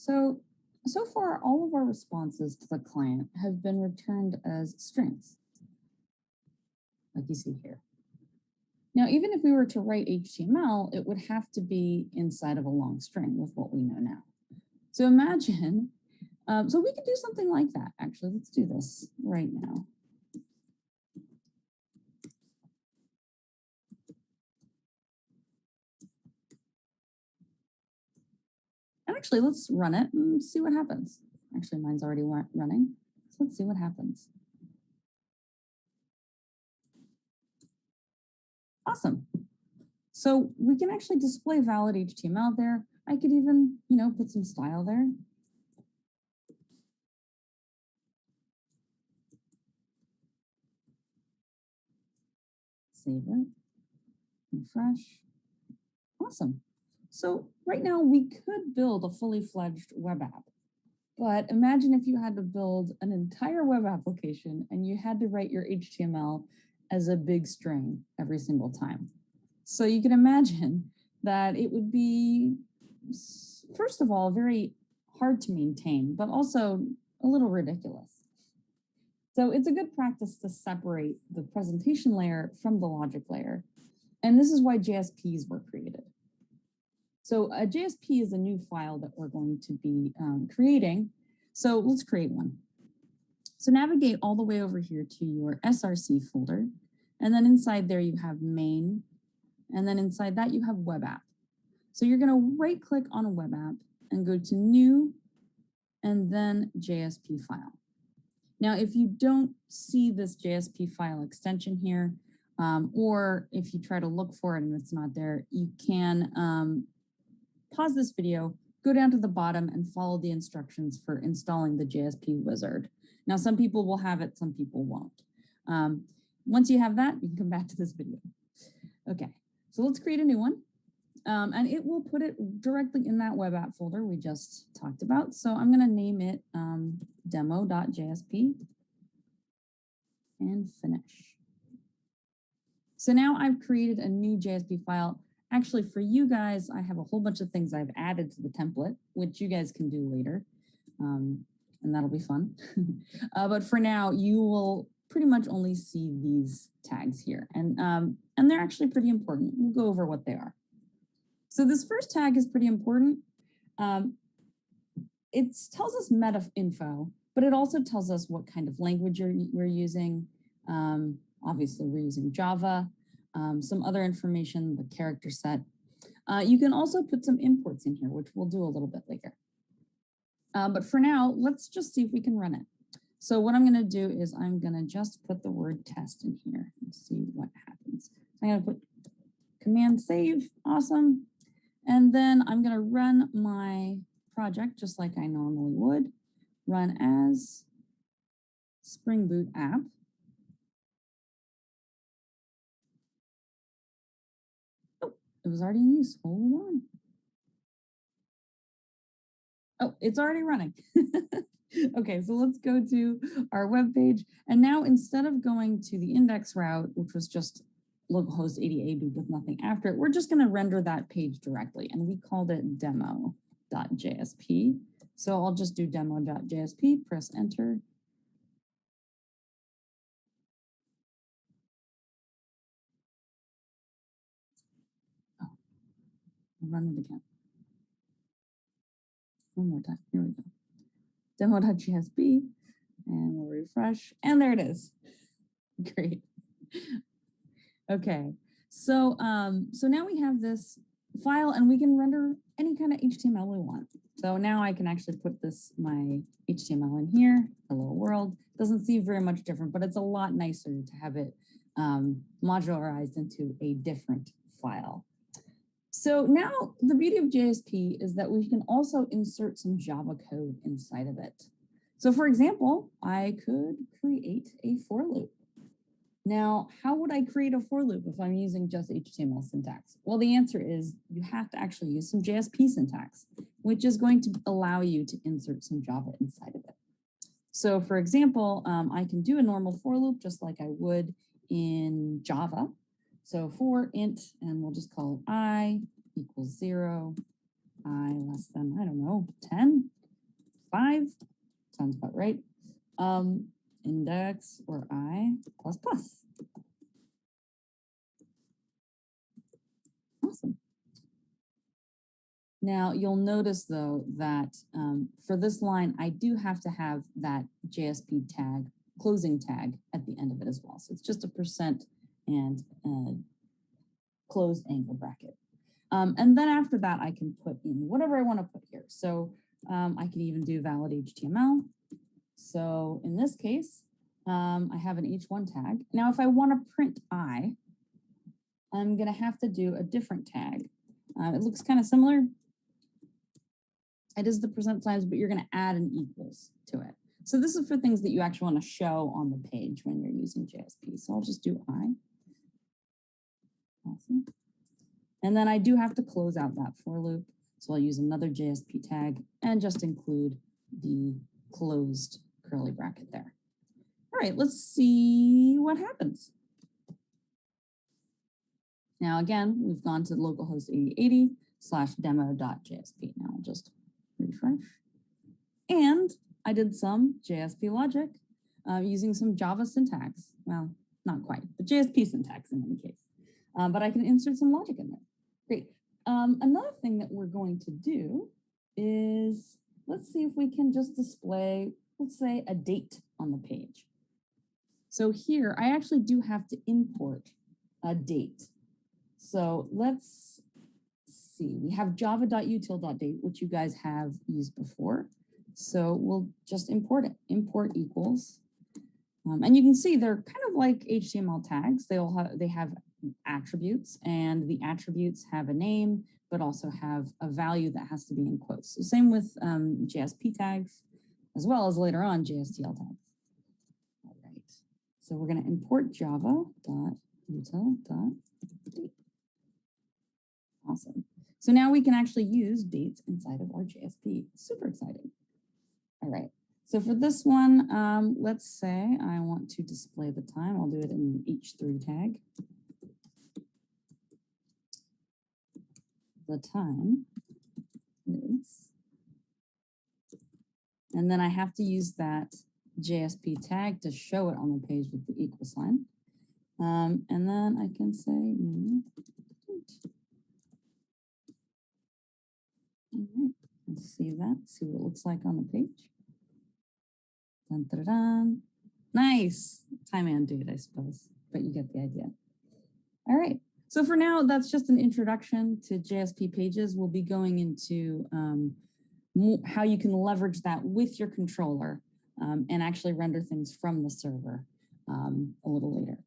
So far, all of our responses to the client have been returned as strings, like you see here. Now, even if we were to write HTML, it would have to be inside of a long string with what we know now. So imagine, so we could do something like that, actually. Let's do this right now. And actually, let's run it and see what happens. Actually, mine's already running. So let's see what happens. Awesome. So we can actually display valid HTML there. I could even, put some style there. Save it, refresh. Awesome. So right now we could build a fully fledged web app, but imagine if you had to build an entire web application and you had to write your HTML as a big string every single time. So you can imagine that it would be, first of all, very hard to maintain, but also a little ridiculous. So it's a good practice to separate the presentation layer from the logic layer. And this is why JSPs were created. So a JSP is a new file that we're going to be creating. So let's create one. So navigate all the way over here to your SRC folder. And then inside there you have main. And then inside that you have web app. So you're going to right click on a web app and go to new and then JSP file. Now, if you don't see this JSP file extension here, or if you try to look for it and it's not there, you can pause this video, go down to the bottom and follow the instructions for installing the Jsp Wizard. Now, some people will have it, some people won't. Once you have that, you can come back to this video. Okay, so let's create a new one. And it will put it directly in that web app folder we just talked about. So I'm going to name it demo.jsp and finish. So now I've created a new JSP file. Actually, for you guys, I have a whole bunch of things I've added to the template, which you guys can do later. And that'll be fun. But for now, you will pretty much only see these tags here. And they're actually pretty important. We'll go over what they are. So this first tag is pretty important. It tells us meta info, but it also tells us what kind of language we're using. Obviously, we're using Java, some other information, the character set. You can also put some imports in here, which we'll do a little bit later. But for now, let's just see if we can run it. So what I'm going to do is I'm going to just put the word test in here and see what happens. I'm going to put command save. Awesome. And then I'm going to run my project just like I normally would. Run as Spring Boot app. Oh, it was already in use. Hold on. Oh, it's already running. Okay, so let's go to our web page. And now instead of going to the index route, which was just localhost 80AB with nothing after it, we're just going to render that page directly. And we called it demo.jsp. So I'll just do demo.jsp, press enter. Oh, I'll run it again. One more time. Here we go. Demo.jsp, and we'll refresh. And there it is. Great. Okay, so now we have this file and we can render any kind of HTML we want. So now I can actually put my HTML in here, hello world. Doesn't seem very much different, but it's a lot nicer to have it modularized into a different file. So now the beauty of JSP is that we can also insert some Java code inside of it. So for example, I could create a for loop. Now, how would I create a for loop if I'm using just HTML syntax? Well, the answer is you have to actually use some JSP syntax, which is going to allow you to insert some Java inside of it. So for example, I can do a normal for loop just like I would in Java. So for int, and we'll just call it I equals 0, I less than, I don't know, 10. 5. Sounds about right. Index or I plus plus. Awesome. Now you'll notice though that for this line, I do have to have that JSP tag, closing tag at the end of it as well. So it's just a percent and closed angle bracket. And then after that, I can put in whatever I want to put here. So I can even do valid HTML. So in this case, I have an H1 tag. Now, if I want to print I, I'm going to have to do a different tag. It looks kind of similar. It is the percent signs, but you're going to add an equals to it. So this is for things that you actually want to show on the page when you're using JSP. So I'll just do I. Awesome. And then I do have to close out that for loop. So I'll use another JSP tag and just include the closed curly bracket there. All right, let's see what happens. Now, again, we've gone to localhost 8080/demo.jsp. Now I'll just refresh. And I did some JSP logic using some Java syntax. Well, not quite, but JSP syntax in any case. But I can insert some logic in there. Great. Another thing that we're going to do is, let's see if we can just display, let's say, a date on the page. So here, I actually do have to import a date. So let's see, we have java.util.date, which you guys have used before. So we'll just import it, import equals. And you can see they're kind of like HTML tags. They have attributes, and the attributes have a name, but also have a value that has to be in quotes. So same with JSP tags, as well as later on JSTL tags. All right, so we're going to import java.util.date. Awesome. So now we can actually use dates inside of our JSP. Super exciting. All right. So for this one, let's say I want to display the time. I'll do it in H3 tag. The time is, and then I have to use that JSP tag to show it on the page with the equal sign. And then I can say, all right, let's see that, see what it looks like on the page. Dun, dun, dun. Nice. Time and date, I suppose, but you get the idea. All right. So for now, that's just an introduction to JSP pages. We'll be going into how you can leverage that with your controller and actually render things from the server a little later.